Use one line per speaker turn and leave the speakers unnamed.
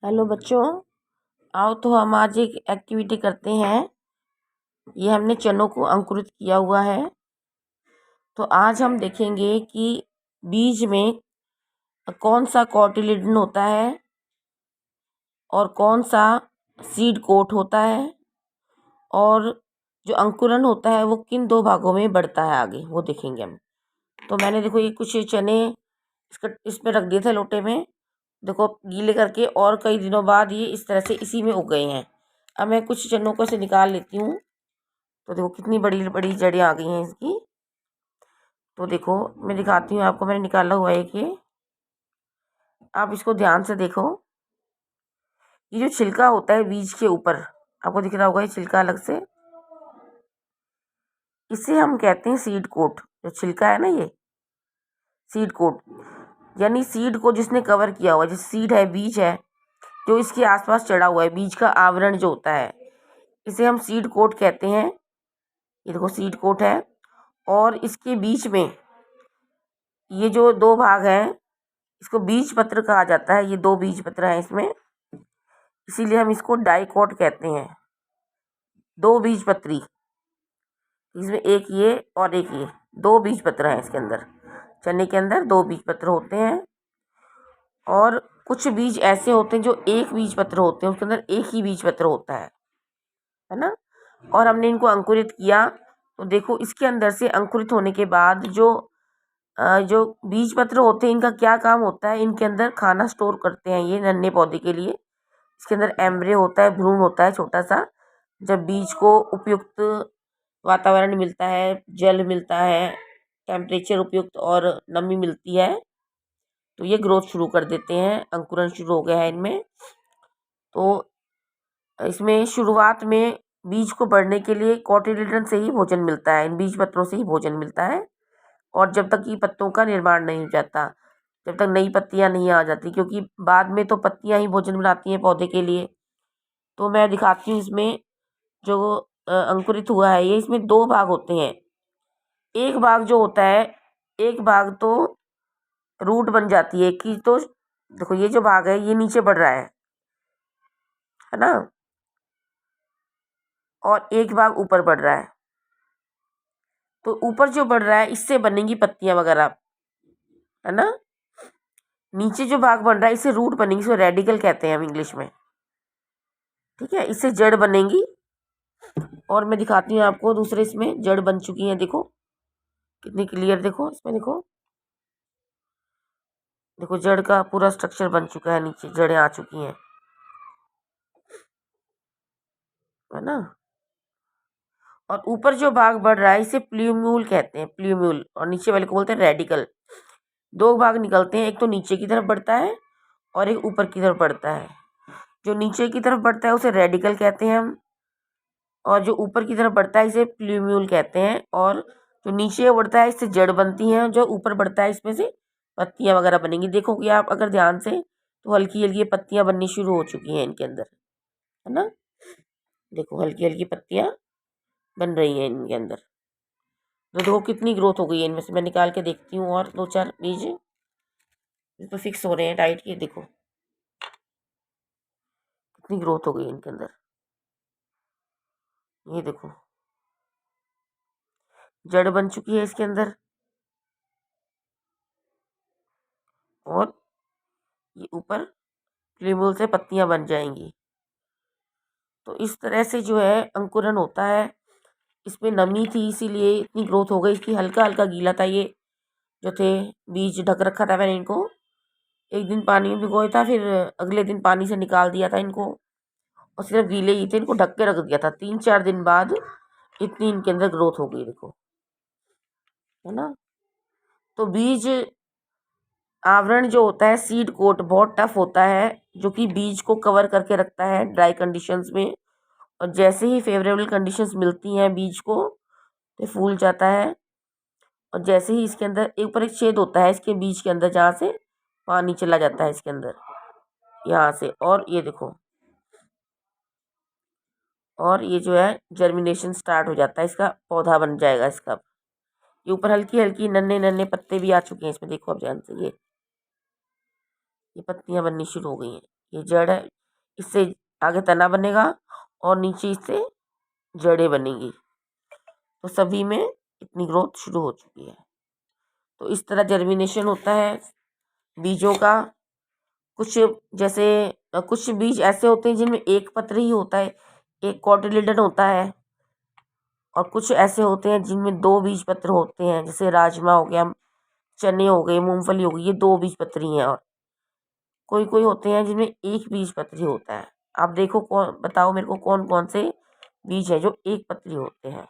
Hello बच्चों, आओ तो हम आज एक एक्टिविटी करते हैं। ये हमने चनों को अंकुरित किया हुआ है। तो आज हम देखेंगे कि बीज में कौन सा कॉटिलिडन होता है और कौन सा सीड कोट होता है, और जो अंकुरन होता है वो किन दो भागों में बढ़ता है आगे, वो देखेंगे हम। तो मैंने देखो ये कुछ चने इसमें रख दिए थे लोटे में, देखो गीले करके, और कई दिनों बाद ये इस तरह से इसी में उग गए हैं। अब मैं कुछ चनों को से निकाल लेती हूँ। तो देखो कितनी बड़ी बड़ी जड़ें आ गई हैं इसकी। तो देखो मैं दिखाती हूँ आपको, मैंने निकाला हुआ है कि आप इसको ध्यान से देखो। ये जो छिलका होता है बीज के ऊपर, आपको दिख रहा होगा ये छिलका अलग से, इसे हम कहते हैं सीड कोट। जो छिलका है ना, ये सीड कोट, यानी सीड को जिसने कवर किया हुआ है, जैसे सीड है, बीज है, जो इसके आसपास चढ़ा हुआ है, बीज का आवरण जो होता है, इसे हम सीड कोट कहते हैं। ये देखो सीड कोट है, और इसके बीच में ये जो दो भाग हैं, इसको बीज पत्र कहा जाता है। ये दो बीज पत्र हैं इसमें, इसीलिए हम इसको डाइकोट कहते हैं। दो बीज पत्री, इसमें एक ये और एक ये, दो बीज पत्र हैं इसके अंदर। चने के अंदर दो बीज पत्र होते हैं, और कुछ बीज ऐसे होते हैं जो एक बीज पत्र होते हैं, उसके अंदर एक ही बीज पत्र होता है ना। और हमने इनको अंकुरित किया, तो देखो इसके अंदर से अंकुरित होने के बाद जो बीज पत्र होते हैं, इनका क्या काम होता है, इनके अंदर खाना स्टोर करते हैं ये नन्हे पौधे के लिए। इसके अंदर एम्ब्रियो होता है, भ्रूण होता है छोटा सा। जब बीज को उपयुक्त वातावरण मिलता है, जल मिलता है, टेम्परेचर उपयुक्त और नमी मिलती है, तो ये ग्रोथ शुरू कर देते हैं। अंकुरन शुरू हो गया है इनमें। तो इसमें शुरुआत में बीज को बढ़ने के लिए कोटिलिडन से ही भोजन मिलता है, इन बीज पत्रों से ही भोजन मिलता है। और जब तक ये पत्तों का निर्माण नहीं हो जाता, जब तक नई पत्तियां नहीं आ जाती, क्योंकि बाद में तो पत्तियां ही भोजन बनाती हैं पौधे के लिए। तो मैं दिखाती हूँ इसमें जो अंकुरित हुआ है, ये इसमें दो भाग होते हैं। एक भाग जो होता है, एक भाग तो रूट बन जाती है कि, तो देखो ये जो भाग है ये नीचे बढ़ रहा है ना, और एक भाग ऊपर बढ़ रहा है। तो ऊपर जो बढ़ रहा है इससे बनेंगी पत्तियां वगैरह, है ना। नीचे जो भाग बन रहा है इससे रूट बनेंगी, इसको रेडिकल कहते हैं हम इंग्लिश में, ठीक है। इससे जड़ बनेंगी। और मैं दिखाती हूँ आपको, दूसरे इसमें जड़ बन चुकी है, देखो कितनी क्लियर, देखो इसमें देखो, देखो जड़ का पूरा स्ट्रक्चर बन चुका है, नीचे जड़ें आ चुकी हैं, है ना। और ऊपर जो भाग बढ़ रहा है इसे प्ल्यूम्यूल कहते हैं, प्ल्यूम्यूल। और नीचे वाले को बोलते हैं रेडिकल। दो भाग निकलते हैं, एक तो नीचे की तरफ बढ़ता है और एक ऊपर की तरफ बढ़ता है। जो नीचे की तरफ बढ़ता है उसे रेडिकल कहते हैं हम, और जो ऊपर की तरफ बढ़ता है इसे प्ल्यूम्यूल कहते हैं। और जो नीचे बढ़ता है इससे जड़ बनती हैं, जो ऊपर बढ़ता है इसमें से पत्तियां वगैरह बनेंगी। देखोगे आप अगर ध्यान से, तो हल्की हल्की पत्तियां बननी शुरू हो चुकी हैं इनके अंदर, है ना। देखो हल्की हल्की पत्तियां बन रही हैं इनके अंदर। तो देखो कितनी ग्रोथ हो गई है इनमें से। मैं निकाल के देखती हूँ, और दो चार बीज इस पर फिक्स हो रहे हैं टाइट, ये देखो कितनी ग्रोथ हो गई इनके अंदर। ये देखो जड़ बन चुकी है इसके अंदर, और ये ऊपर प्ल्यूम्यूल से पत्तियां बन जाएंगी। तो इस तरह से जो है अंकुरन होता है। इसमें नमी थी इसीलिए इतनी ग्रोथ हो गई इसकी। हल्का हल्का गीला था ये, जो थे बीज ढक रखा था मैंने इनको, एक दिन पानी में भिगोया था, फिर अगले दिन पानी से निकाल दिया था इनको, और सिर्फ गीले ही थे, इनको ढक के रख दिया था। 3-4 दिन बाद इतनी इनके अंदर ग्रोथ हो गई, देखो, है ना। तो बीज आवरण जो होता है, सीड कोट, बहुत टफ होता है, जो कि बीज को कवर करके रखता है ड्राई कंडीशंस में। और जैसे ही फेवरेबल कंडीशंस मिलती हैं बीज को, तो फूल जाता है। और जैसे ही इसके अंदर एक ऊपर एक छेद होता है इसके बीज के अंदर, जहाँ से पानी चला जाता है इसके अंदर, यहाँ से, और ये देखो, और ये जो है जर्मिनेशन स्टार्ट हो जाता है, इसका पौधा बन जाएगा इसका। ये ऊपर हल्की हल्की नन्हे नन्हे पत्ते भी आ चुके हैं इसमें, देखो अब ध्यान से, ये पत्तियां बननी शुरू हो गई हैं, ये जड़ है, इससे आगे तना बनेगा और नीचे इससे जड़ें बनेंगी। तो सभी में इतनी ग्रोथ शुरू हो चुकी है। तो इस तरह जर्मिनेशन होता है बीजों का। कुछ जैसे कुछ बीज ऐसे होते हैं जिनमें एक पत्र ही होता है, एक कॉटिलिडन होता है, और कुछ ऐसे होते हैं जिनमें दो बीज पत्र होते हैं, जैसे राजमा हो गया, चने हो गए, मूंगफली हो गई, ये दो बीज पत्री हैं। और कोई कोई होते हैं जिनमें एक बीज पत्री होता है। आप देखो, कौन बताओ मेरे को कौन कौन से बीज है जो एक पत्री होते हैं।